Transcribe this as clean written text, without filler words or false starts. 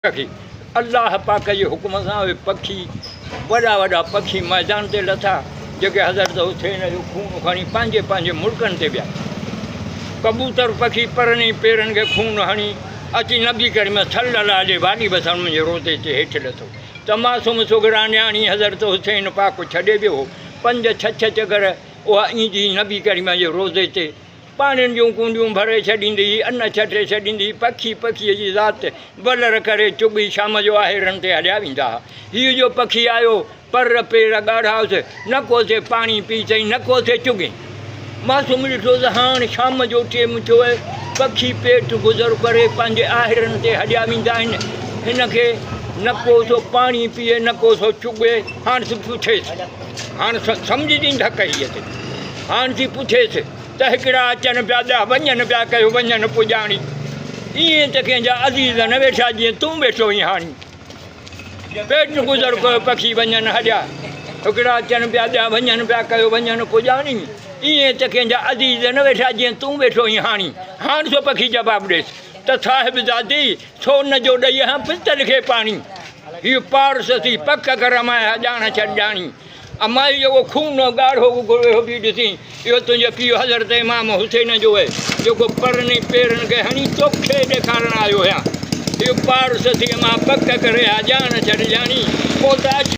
पखी अल्लाह पाक जे हुक्म सां उहे पखी वॾा वॾा पखी मैदान ते लथा जेके हज़रत हुसैन जो खून खणी पंहिंजे पंहिंजे मुल्कनि ते विया। कबूतर पखी परनी पेरनि खे खून हणी अची नबी करीम सल्लल्लाहु अलैहि वाली वसल्लम जे रोज़े ते हेठि लथो। तमासुम सुगरा न्याणी हज़रत हुसैन पाक छॾे वियो। 5-6 चकर उहा ईंदी नबी करीम जे रोज़े ते पाणियुनि जूं कुंडियूं भरे छॾींदी, अन्न छटे छॾींदी। पखी पखीअ जी ज़ात बलर करे चुगी शाम जो आहेरनि ते हलिया वेंदा। हीउ जो पखी आयो पर पेर ॻाढ़ाउसि, न को थिए पाणी पी अथई, न को थिए चुगी। मासूम ॾिठो त हाणे शाम जो टाइम थियो आहे, पखी पेट गुज़र करे पंहिंजे आहेरनि ते हलिया वेंदा आहिनि। हिन खे न को थो पाणी पीए, न को थो चुगे। हाणे पुछेसि, हाणे सम्झ ॾींदी ढक हीअ ते। हाणे थी पुछेसि त हिकिड़ा अचनि पिया, ॿिया वञनि पिया, कयो वञनि पुॼाणी। ईअं त कंहिंजा अज़ीज़ न वेठा जीअं तूं वेठो हुई। हाणे पेट गुज़र कयो, पखी वञनि हलिया। हिकिड़ा अचनि पिया, ॿिया वञनि पिया, कयो वञनि पुॼाणी। ईअं त कंहिंजा अज़ीज़ न वेठा जीअं तूं वेठो हुई। हाणे सो पखी जवाबु ॾेसि त साहिब दादी छो न जो ॾेई हा पितल खे पाणी। हीअ पारस थी पक कर मां ॼाण छॾ ॼाणी। अमाई जेको खून ॻाढ़ो बि ॾिसी, इहो तुंहिंजो पीउ हज़रत इमाम हुसैन जो आहे जेको परनी पेरनि खे हणी तोखे ॾेखारणु आयो आहियां। इहो पारस थी मां पक करे ॼाण छॾ ॼाणी। पोइ त